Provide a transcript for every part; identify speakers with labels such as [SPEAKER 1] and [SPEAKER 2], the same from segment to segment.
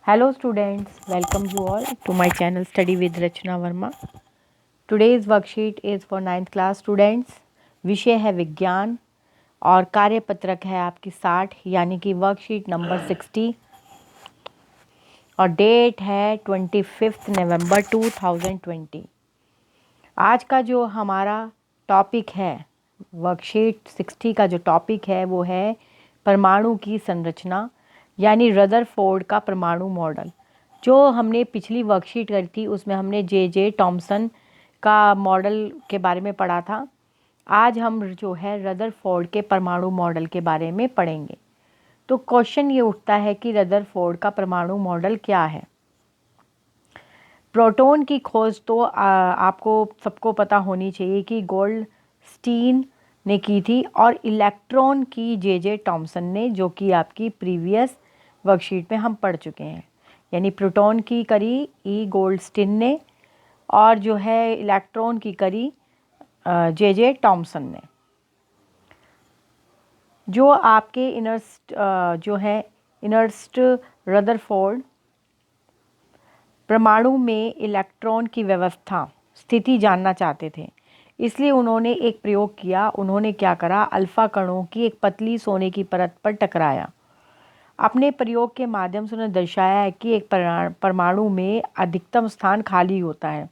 [SPEAKER 1] Hello students, welcome you all to my channel Study with Rachna Verma. Today's worksheet is for 9th class students. विषय है विज्ञान और कार्यपत्रक है आपकी 60 यानी कि वर्कशीट नंबर 60 और डेट है 25 नवंबर 2020। आज का जो हमारा टॉपिक है वर्कशीट 60 का जो टॉपिक है वो है परमाणु की संरचना यानी रदरफोर्ड का परमाणु मॉडल। जो हमने पिछली वर्कशीट करी थी उसमें हमने जे टॉमसन का मॉडल के बारे में पढ़ा था। आज हम जो है रदरफोर्ड के परमाणु मॉडल के बारे में पढ़ेंगे। तो क्वेश्चन ये उठता है कि रदरफोर्ड का परमाणु मॉडल क्या है। प्रोटॉन की खोज तो आपको सबको पता होनी चाहिए कि गोल्डस्टीन ने की थी और इलेक्ट्रॉन की जे टॉमसन ने, जो कि आपकी प्रीवियस वर्कशीट में हम पढ़ चुके हैं। यानी प्रोटॉन की करी ई गोल्डस्टीन ने और जो है इलेक्ट्रॉन की करी जे टॉमसन ने। जो आपके इनर्स्ट रदरफोर्ड परमाणु में इलेक्ट्रॉन की व्यवस्था स्थिति जानना चाहते थे, इसलिए उन्होंने एक प्रयोग किया। उन्होंने क्या करा, अल्फा कणों की एक पतली सोने की परत पर टकराया। अपने प्रयोग के माध्यम से उन्होंने दर्शाया है कि एक परमाणु में अधिकतम स्थान खाली होता है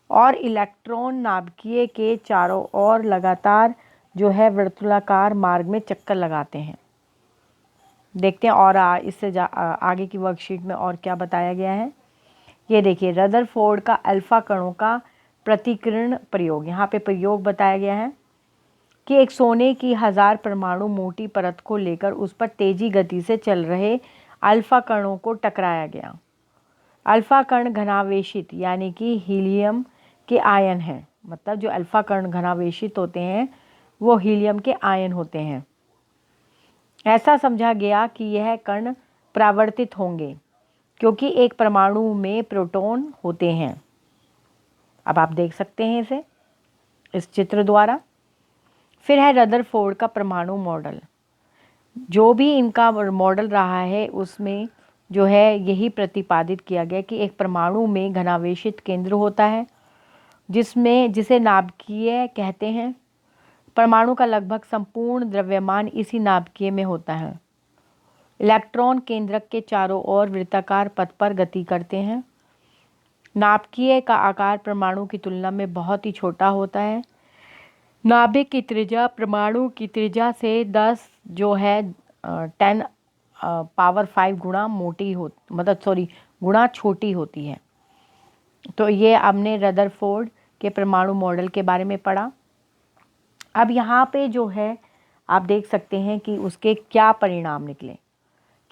[SPEAKER 1] और इलेक्ट्रॉन नाभिकीय के चारों ओर लगातार जो है वर्तुलाकार मार्ग में चक्कर लगाते हैं। देखते हैं और इससे आगे की वर्कशीट में और क्या बताया गया है। ये देखिए रदरफोर्ड का अल्फा कणों का प्रतिकीर्ण प्रयोग। यहाँ पे प्रयोग बताया गया है कि एक सोने की 1000 परमाणु मोटी परत को लेकर उस पर तेजी गति से चल रहे अल्फा कणों को टकराया गया। अल्फा कण घनावेशित यानी कि हीलियम के आयन हैं। मतलब जो अल्फा कण घनावेशित होते हैं वो हीलियम के आयन होते हैं। ऐसा समझा गया कि यह कण परावर्तित होंगे क्योंकि एक परमाणु में प्रोटॉन होते हैं। अब आप देख सकते हैं इसे इस चित्र द्वारा। फिर है रदरफोर्ड का परमाणु मॉडल। जो भी इनका मॉडल रहा है उसमें जो है यही प्रतिपादित किया गया कि एक परमाणु में घनावेशित केंद्र होता है जिसे नाभिकीय कहते हैं। परमाणु का लगभग संपूर्ण द्रव्यमान इसी नाभिकीय में होता है। इलेक्ट्रॉन केंद्रक के चारों ओर वृत्ताकार पथ पर गति करते हैं। नाभिकीय का आकार परमाणु की तुलना में बहुत ही छोटा होता है। नाभिक की त्रिज्या परमाणु की त्रिज्या से 10 जो है 10 पावर 5 गुणा मोटी हो गुणा छोटी होती है। तो ये हमने रदरफोर्ड के परमाणु मॉडल के बारे में पढ़ा। अब यहाँ पे जो है आप देख सकते हैं कि उसके क्या परिणाम निकले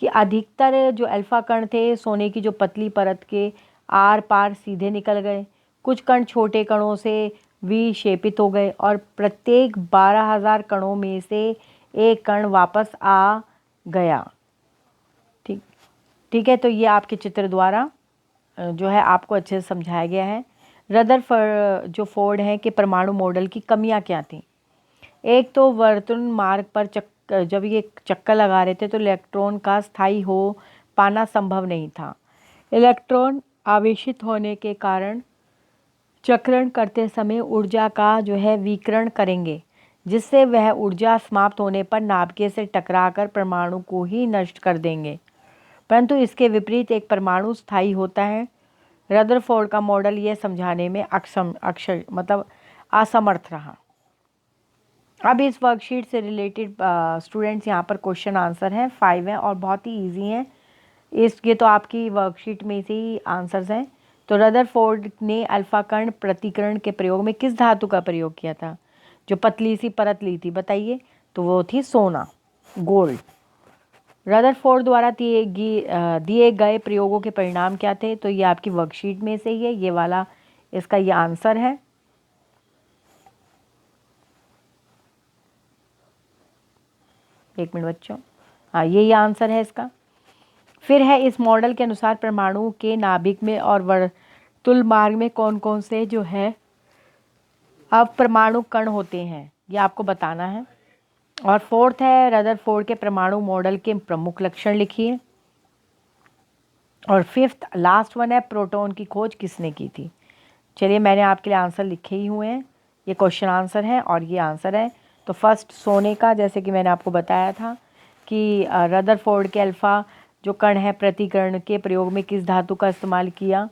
[SPEAKER 1] कि अधिकतर जो अल्फा कण थे सोने की जो पतली परत के आर पार सीधे निकल गए। कुछ कण छोटे कणों से विक्षेपित हो गए और प्रत्येक 12,000 कणों में से एक कण वापस आ गया। ठीक है। तो ये आपके चित्र द्वारा जो है आपको अच्छे से समझाया गया है। रदरफोर्ड है कि परमाणु मॉडल की कमियां क्या थी। एक तो वर्तुल मार्ग पर जब ये चक्कर लगा रहे थे तो इलेक्ट्रॉन का स्थायी हो पाना संभव नहीं था। इलेक्ट्रॉन आवेशित होने के कारण चक्रण करते समय ऊर्जा का जो है विकिरण करेंगे, जिससे वह ऊर्जा समाप्त होने पर नाभिकीय से टकराकर परमाणु को ही नष्ट कर देंगे। परंतु इसके विपरीत एक परमाणु स्थायी होता है। रदरफोर्ड का मॉडल यह समझाने में असमर्थ रहा। अब इस वर्कशीट से रिलेटेड स्टूडेंट्स यहाँ पर क्वेश्चन आंसर हैं 5 हैं और बहुत ही इजी हैं। ये तो आपकी वर्कशीट में से ही आंसर्स हैं। तो रदरफोर्ड ने अल्फा कण प्रतिकरण के प्रयोग में किस धातु का प्रयोग किया था? जो पतली सी परत ली थी, बताइए। तो वो थी सोना, गोल्ड। रदरफोर्ड द्वारा दिए गए प्रयोगों के परिणाम क्या थे? तो ये आपकी वर्कशीट में से ही है, ये वाला इसका ये आंसर है। एक मिनट बच्चों, हाँ यही आंसर है इसका। फिर है इस मॉडल के अनुसार परमाणु के नाभिक में और वर्तुल मार्ग में कौन कौन से जो है अपरमाणु कण होते हैं, ये आपको बताना है। और फोर्थ है रदरफोर्ड के परमाणु मॉडल के प्रमुख लक्षण लिखिए। और फिफ्थ लास्ट वन है, प्रोटॉन की खोज किसने की थी। चलिए मैंने आपके लिए आंसर लिखे ही हुए हैं, ये क्वेश्चन आंसर है और ये आंसर है। तो फर्स्ट सोने का, जैसे कि मैंने आपको बताया था कि रदरफोर्ड के अल्फ़ा जो कण है प्रतिकरण के प्रयोग में किस धातु का इस्तेमाल किया,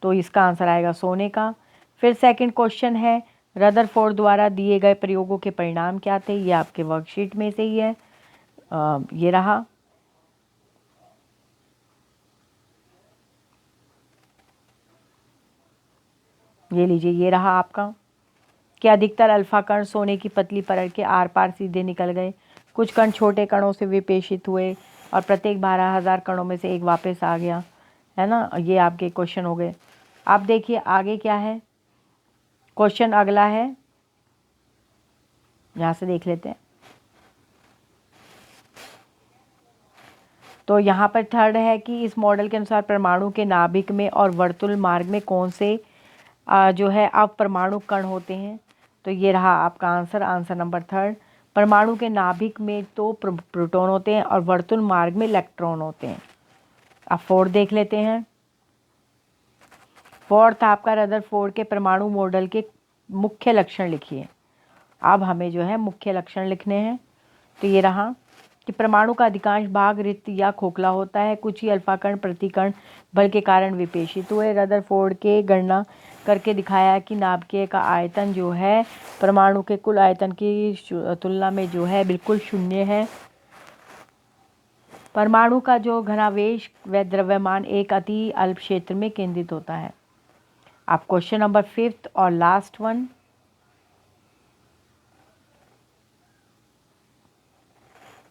[SPEAKER 1] तो इसका आंसर आएगा सोने का। फिर सेकंड क्वेश्चन है, रदरफोर्ड द्वारा दिए गए प्रयोगों के परिणाम क्या थे, ये आपके वर्कशीट में से ही है, ये रहा। ये लीजिए, ये रहा आपका कि अधिकतर अल्फा कण सोने की पतली परत के आर पार सीधे निकल गए, कुछ कण छोटे कणों से विपेशित हुए और प्रत्येक 12,000 कणों में से एक वापस आ गया, है ना। ये आपके क्वेश्चन हो गए। आप देखिए आगे क्या है, क्वेश्चन अगला है, यहाँ से देख लेते हैं। तो यहाँ पर थर्ड है कि इस मॉडल के अनुसार परमाणु के नाभिक में और वर्तुल मार्ग में कौन से जो है अपरमाणु कण होते हैं। तो ये रहा आपका आंसर, आंसर नंबर थर्ड। परमाणु के नाभिक में तो प्रोटॉन होते हैं और वर्तुल मार्ग में इलेक्ट्रॉन होते हैं। अब फोर्थ देख लेते हैं। फोर्थ आपका रदरफोर्ड के परमाणु मॉडल के मुख्य लक्षण लिखिए। अब हमें जो है मुख्य लक्षण लिखने हैं। तो ये रहा कि परमाणु का अधिकांश भाग रिक्त या खोखला होता है, कुछ ही अल्फा कण प्रतिकण बल के कारण विपेशित हुए। रदरफोर्ड के गणना करके दिखाया कि नाभिक का आयतन जो है परमाणु के कुल आयतन की तुलना में जो है बिल्कुल शून्य है। परमाणु का जो घनावेश व द्रव्यमान एक अति अल्प क्षेत्र में केंद्रित होता है। अब क्वेश्चन नंबर फिफ्थ और लास्ट वन,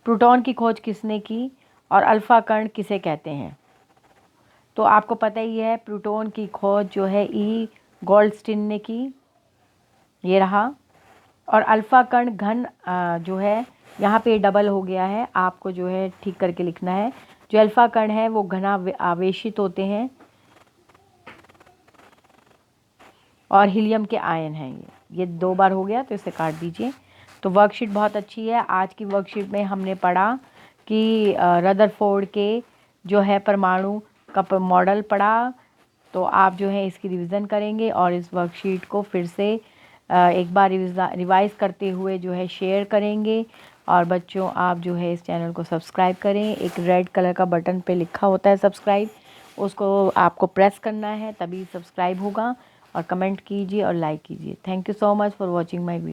[SPEAKER 1] प्रोटॉन की खोज किसने की और अल्फा कण किसे कहते हैं। तो आपको पता ही है प्रोटॉन की खोज जो है ई गोल्डस्टीन ने की, ये रहा। और अल्फा कण घन जो है यहाँ पे डबल हो गया है, आपको जो है ठीक करके लिखना है। जो अल्फा कण है वो घना आवेशित होते हैं और हीलियम के आयन हैं। ये 2 बार हो गया तो इसे काट दीजिए। तो वर्कशीट बहुत अच्छी है। आज की वर्कशीट में हमने पढ़ा कि रदरफोर्ड के जो है परमाणु का मॉडल पढ़ा। तो आप जो है इसकी रिवीजन करेंगे और इस वर्कशीट को फिर से एक बार रिवाइज करते हुए जो है शेयर करेंगे। और बच्चों आप जो है इस चैनल को सब्सक्राइब करें। एक रेड कलर का बटन पे लिखा होता है सब्सक्राइब, उसको आपको प्रेस करना है तभी सब्सक्राइब होगा। और कमेंट कीजिए और लाइक कीजिए। Thank you so much for watching my video.